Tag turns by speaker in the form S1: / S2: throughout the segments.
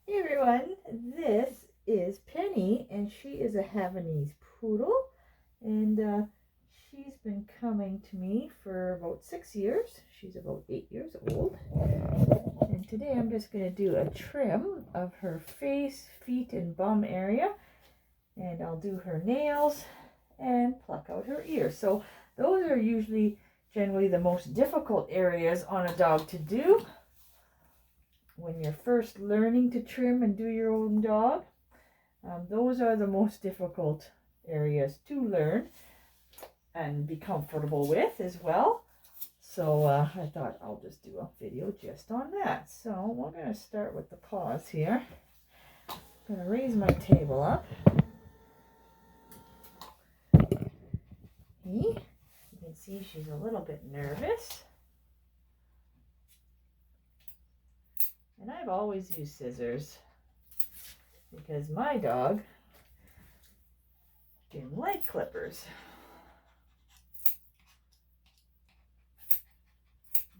S1: Hey everyone, this is Penny, and she is a Havanese poodle, and she's been coming to me for about 6 years. She's about 8 years old, and today I'm just going to do a trim of her face, feet, and bum area, and I'll do her nails and pluck out her ears. So those are usually generally the most difficult areas on a dog to do when you're first learning to trim and do your own dog. Those are the most difficult areas to learn and be comfortable with as well. So I thought I'll just do a video just on that. So we're going to start with the paws here. I'm going to raise my table up. Okay. You can see she's a little bit nervous. And I've always used scissors because my dog didn't like clippers.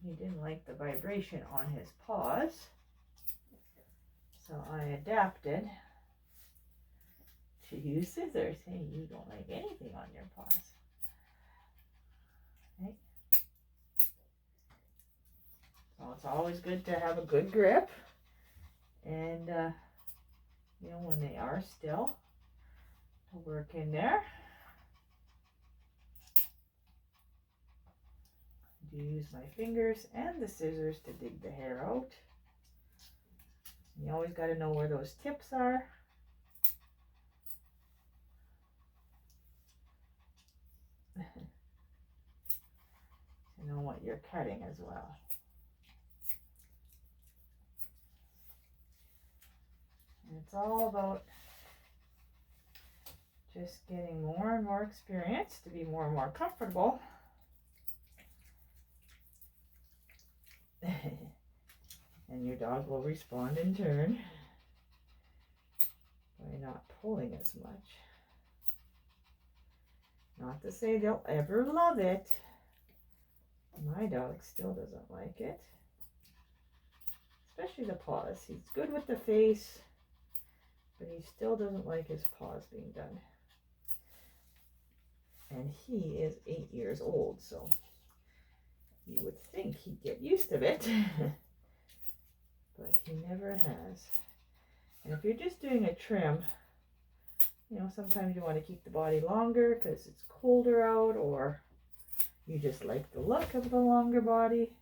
S1: He didn't like the vibration on his paws. So I adapted to use scissors. Hey, you don't like anything on your paws. Okay. So it's always good to have a good grip. And, you know, when they are still, to work in there. I do use my fingers and the scissors to dig the hair out. You always got to know where those tips are. To know what you're cutting as well. And it's all about just getting more and more experience to be more and more comfortable. And your dog will respond in turn by not pulling as much. Not to say they'll ever love it. My dog still doesn't like it. Especially the paws. He's good with the face, but he still doesn't like his paws being done. And he is 8 years old, so you would think he'd get used to it. But he never has. And if you're just doing a trim, you know, sometimes you want to keep the body longer because it's colder out, or you just like the look of the longer body.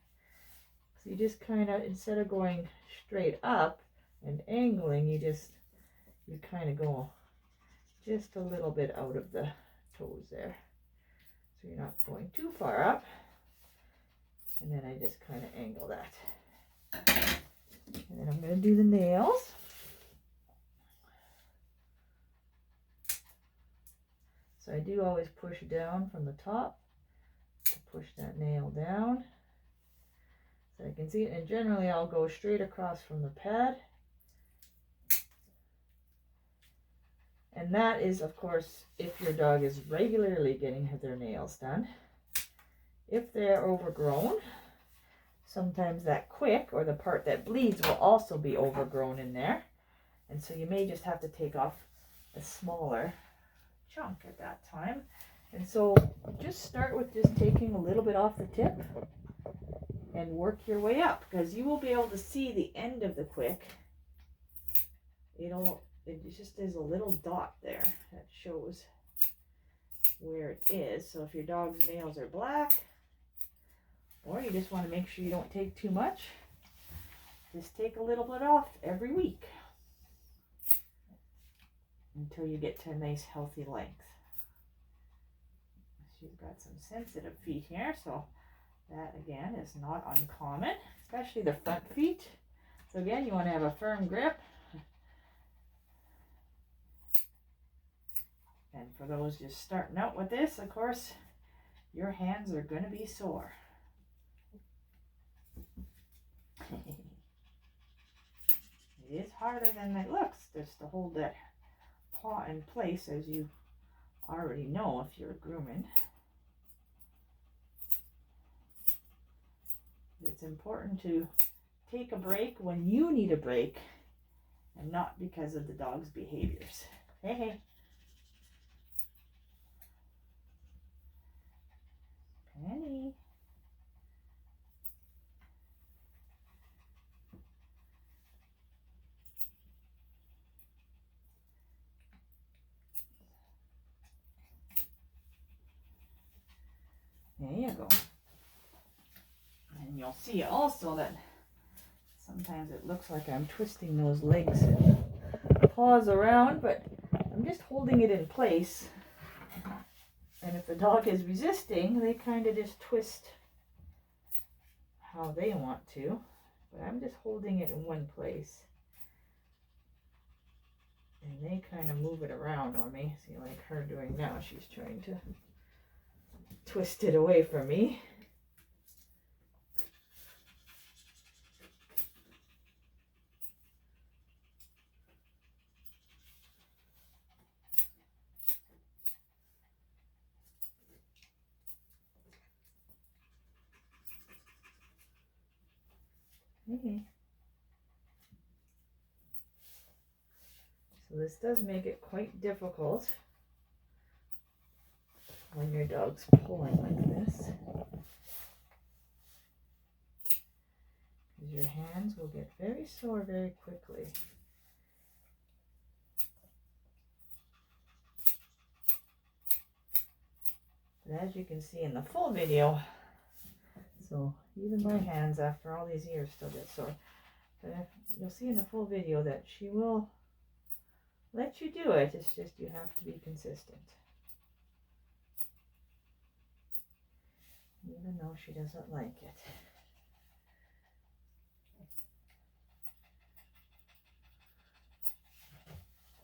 S1: So you just kind of, instead of going straight up and angling, you kind of go just a little bit out of the toes there. So you're not going too far up. And then I just kind of angle that. And then I'm going to do the nails. So I do always push down from the top to push that nail down. So I can see it, and generally I'll go straight across from the pad. And that is, of course, if your dog is regularly getting their nails done. If they're overgrown, sometimes that quick, or the part that bleeds, will also be overgrown in there. And so you may just have to take off a smaller chunk at that time. And so just start with just taking a little bit off the tip and work your way up, because you will be able to see the end of the quick. It just is a little dot there that shows where it is. So if your dog's nails are black, or you just want to make sure you don't take too much, just take a little bit off every week until you get to a nice healthy length. She's got some sensitive feet here, so that again is not uncommon, especially the front feet. So again, you want to have a firm grip. And for those just starting out with this, of course, your hands are going to be sore. It is harder than it looks just to hold that paw in place, as you already know if you're grooming. It's important to take a break when you need a break and not because of the dog's behaviors. Hey, hey. Penny. There you go. And you'll see also that sometimes it looks like I'm twisting those legs and paws around, but I'm just holding it in place. And if the dog is resisting, they kind of just twist how they want to. But I'm just holding it in one place. And they kind of move it around on me. See, like her doing now, she's trying to twist it away from me. Okay. So this does make it quite difficult when your dog's pulling like this, because your hands will get very sore very quickly. But as you can see in the full video, so even my hands after all these years still get sore. But you'll see in the full video that she will let you do it. It's just you have to be consistent. Even though she doesn't like it.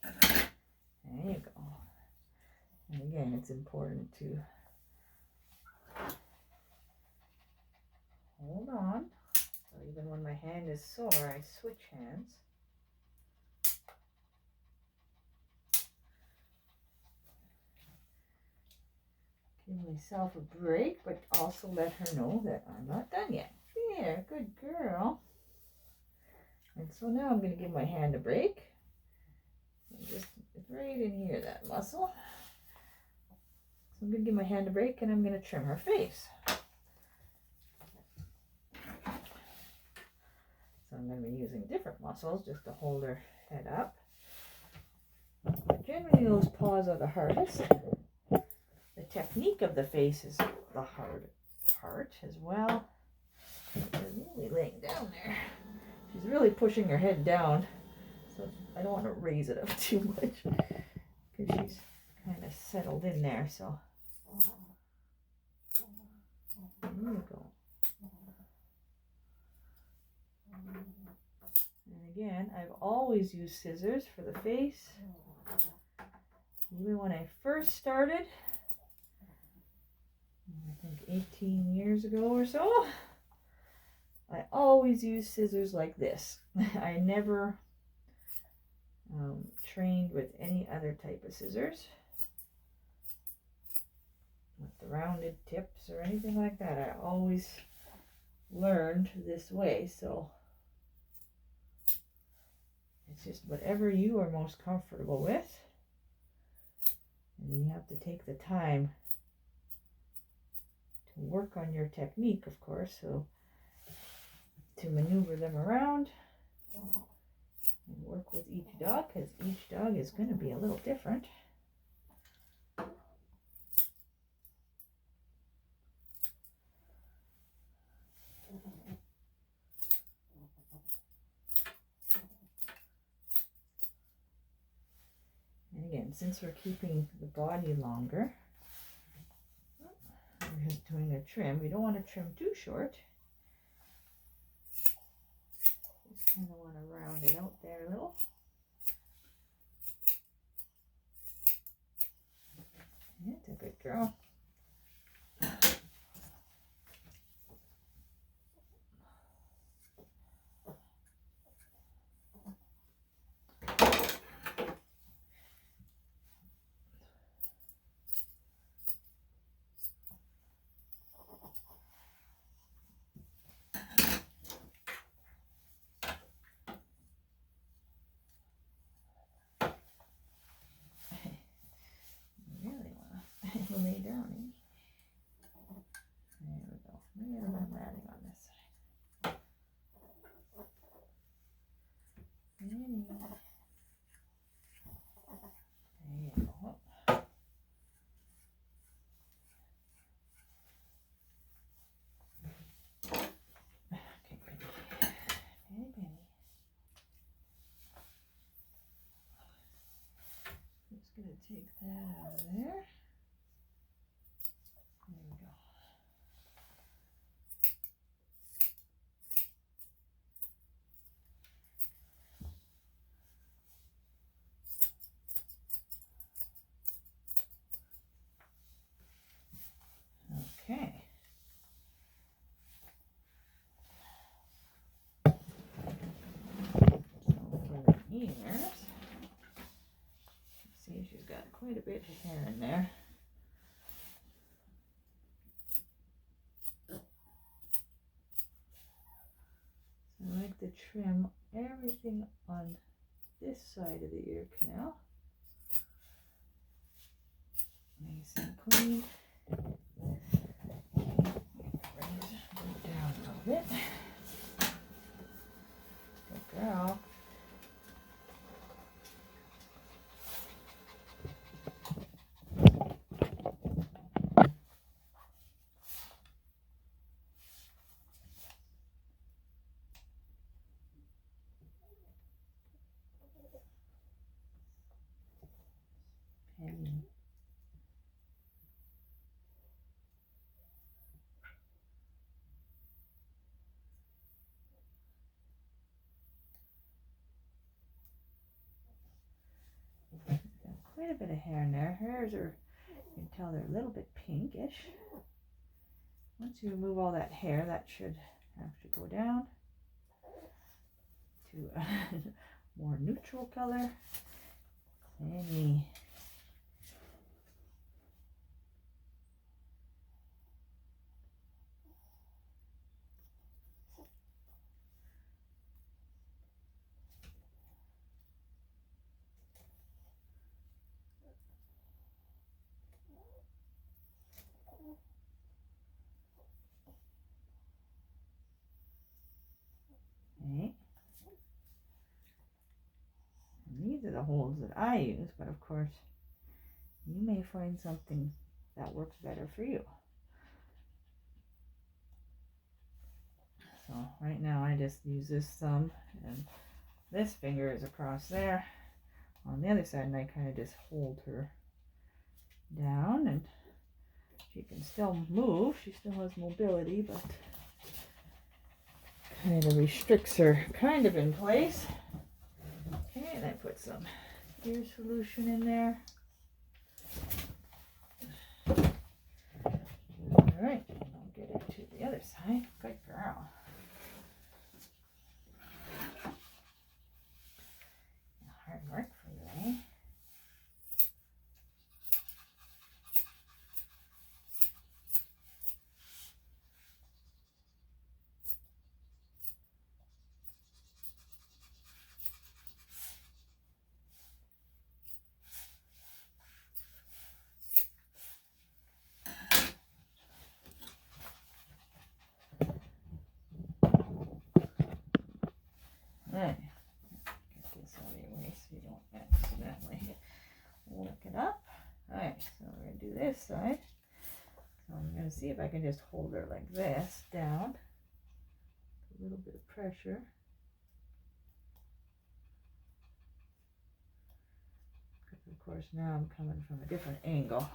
S1: There you go. And again, it's important to hold on. So even when my hand is sore, I switch hands. Give myself a break, but also let her know that I'm not done yet. There, good girl. And so now I'm going to give my hand a break. Just right in here, that muscle. So I'm going to give my hand a break and I'm going to trim her face. So I'm going to be using different muscles just to hold her head up. But generally those paws are the hardest. The technique of the face is the hard part as well. She's really laying down there. She's really pushing her head down. So I don't want to raise it up too much because she's kind of settled in there. So there you go. And again, I've always used scissors for the face. Even when I first started, I think 18 years ago or so, I always used scissors like this. I never trained with any other type of scissors, with the rounded tips or anything like that. I always learned this way, so it's just whatever you are most comfortable with, and you have to take the time to work on your technique, of course, so to maneuver them around and work with each dog, because each dog is going to be a little different. And again, since we're keeping the body longer, we're just doing a trim. We don't want to trim too short. Just kind of want to round it out there a little. That's a good girl. you go. Okay, Penny. Penny, Penny. Just going to take that out of there. There we go. Okay. For the ears, see she's got quite a bit of hair in there. So I like to trim everything on this side of the ear canal. Nice and clean. Okay, bring it down a little bit. Good girl. Penny. Quite a bit of hair in there. Hairs are, you can tell they're a little bit pinkish. Once you remove all that hair, that should have to go down to a more neutral color. Penny. Okay. And these are the holds that I use, but of course you may find something that works better for you. So right now I just use this thumb and this finger is across there on the other side, and I kind of just hold her down, and she can still move. She still has mobility, but kind of restricts her kind of in place. Okay, and I put some ear solution in there. All right, and I'll get it to the other side. Good girl. Hard work for you, eh? Alright, get this out of your way so you don't accidentally look it up. Alright, so we're going to do this side. So I'm going to see if I can just hold her like this down. A little bit of pressure. Because of course now I'm coming from a different angle.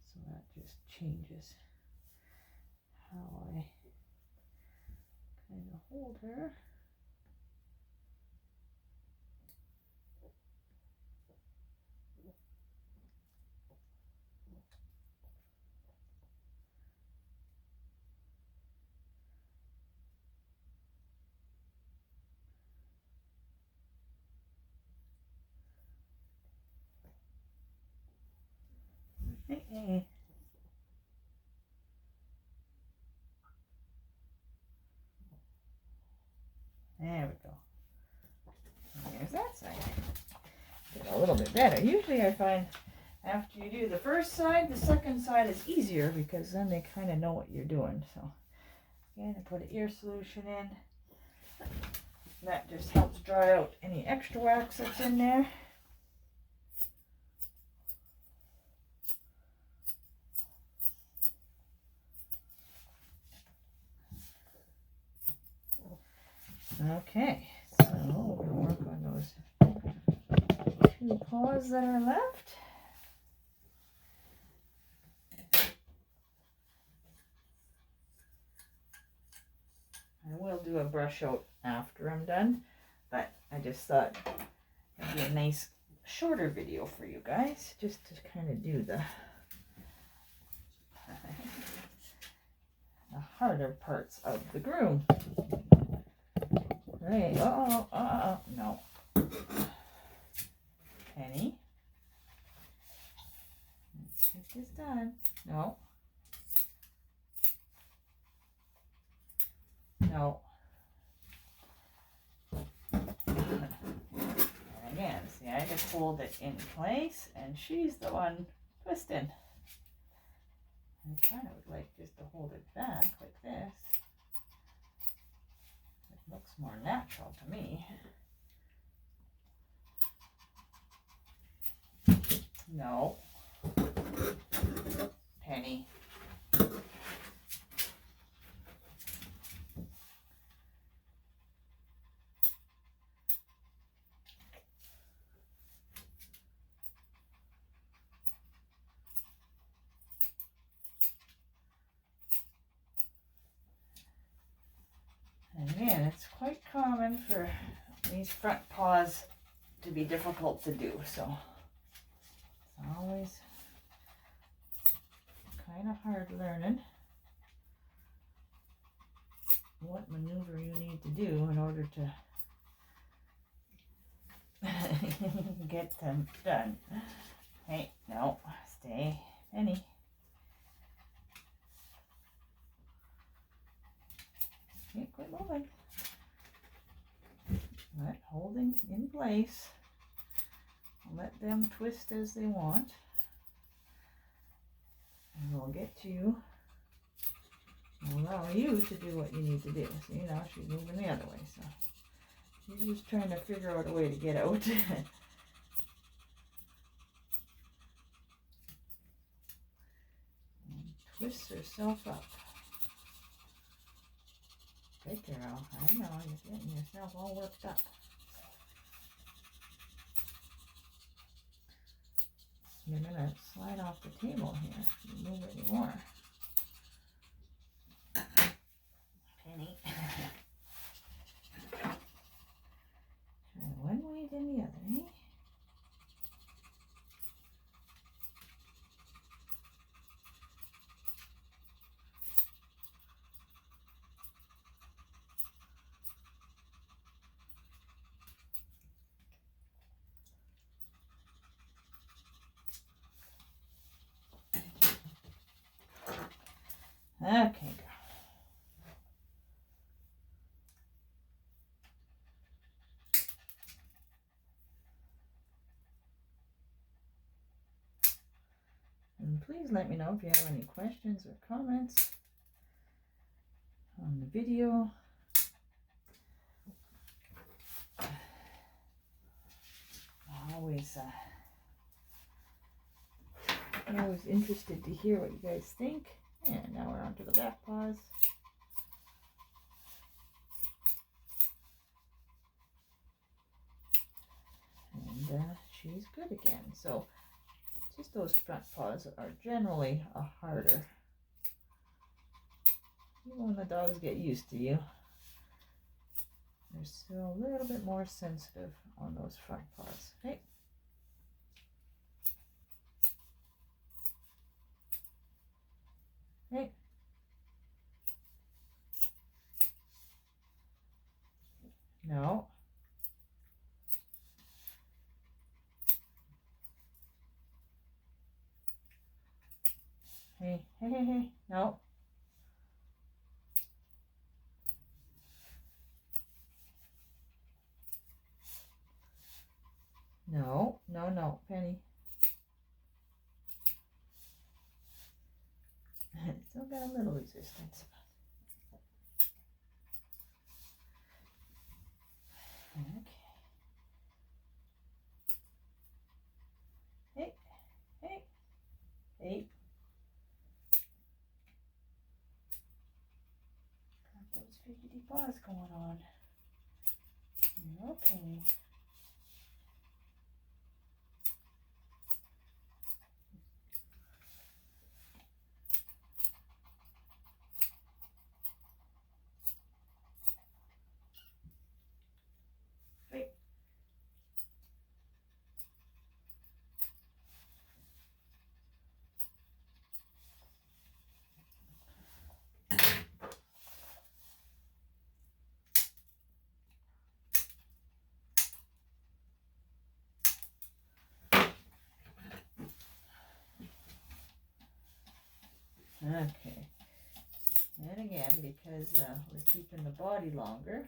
S1: So that just changes how I kind of hold her. Hey. There we go. And there's that side. Get a little bit better. Usually I find after you do the first side, the second side is easier because then they kind of know what you're doing. So again, I put an ear solution in. That just helps dry out any extra wax that's in there. Okay, so we'll work on those 2 paws that are left. I will do a brush out after I'm done, but I just thought it'd be a nice shorter video for you guys, just to kind of do the harder parts of the groom. Right, no. Penny. Let's get this done. No. No. And again, see, I just hold it in place, and she's the one twisting. I kind of would like just to hold it back like this. It looks more natural to me. No. Penny. And again, it's quite common for these front paws to be difficult to do, so it's always kind of hard learning what maneuver you need to do in order to get them done. Hey, no, stay, Penny. Okay, quit moving. But holding in place. Let them twist as they want. And we'll get you, we'll allow you to do what you need to do. See, now she's moving the other way, so she's just trying to figure out a way to get out. And twists herself up. Good girl. I know, you're getting yourself all worked up. You're going to slide off the table here if you move any more. Penny. Try one way, then the other, eh? Okay, girl. And please let me know if you have any questions or comments on the video. I'm always interested to hear what you guys think. And now we're on to the back paws. And she's good again. So just those front paws are generally a harder. Even when the dogs get used to you, they're still a little bit more sensitive on those front paws. Hey. Hey. No. Hey, hey, hey, hey. No. No, no, no, Penny. Still got a little resistance. fidgety paws going on. Okay. Right. Okay. And again, because we're keeping the body longer,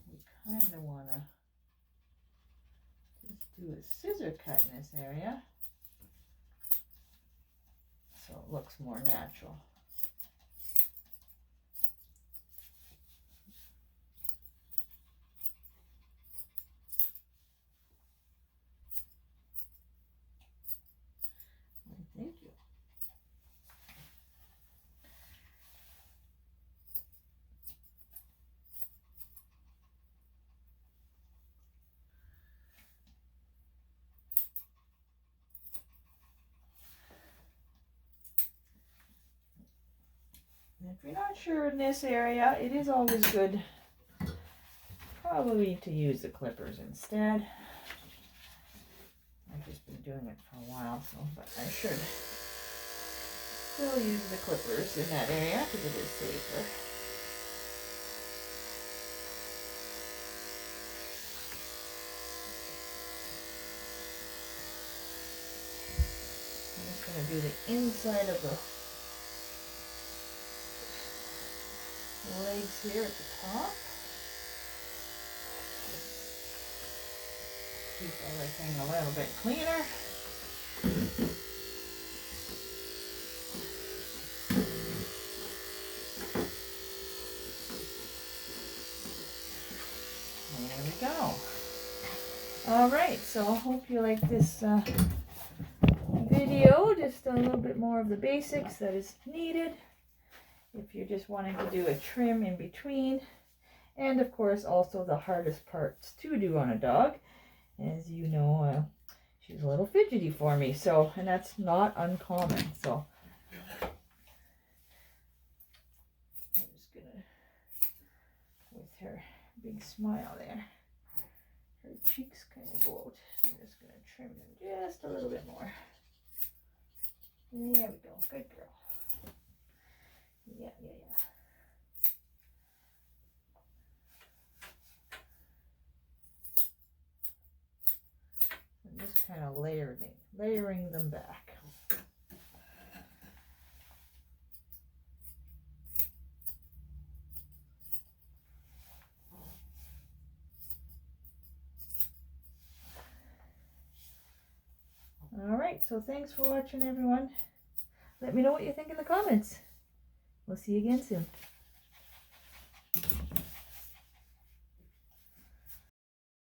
S1: we kind of want to just do a scissor cut in this area so it looks more natural. Thank you. If you're not sure in this area, it is always good probably to use the clippers instead. I've just been doing it for a while, so but I should still use the clippers in that area because it is safer. I'm just going to do the inside of the legs here at the top. Keep everything a little bit cleaner. There we go. All right, so I hope you like this video. Just a little bit more of the basics that is needed if you're just wanting to do a trim in between. And of course also the hardest parts to do on a dog. As you know, she's a little fidgety for me, so, and that's not uncommon. So I'm just gonna, with her big smile there, her cheeks kind of go out. I'm just gonna trim them just a little bit more. There we go. Good girl. Yeah. And just kind of layering them back. All right, so thanks for watching, everyone. Let me know what you think in the comments. We'll see you again soon.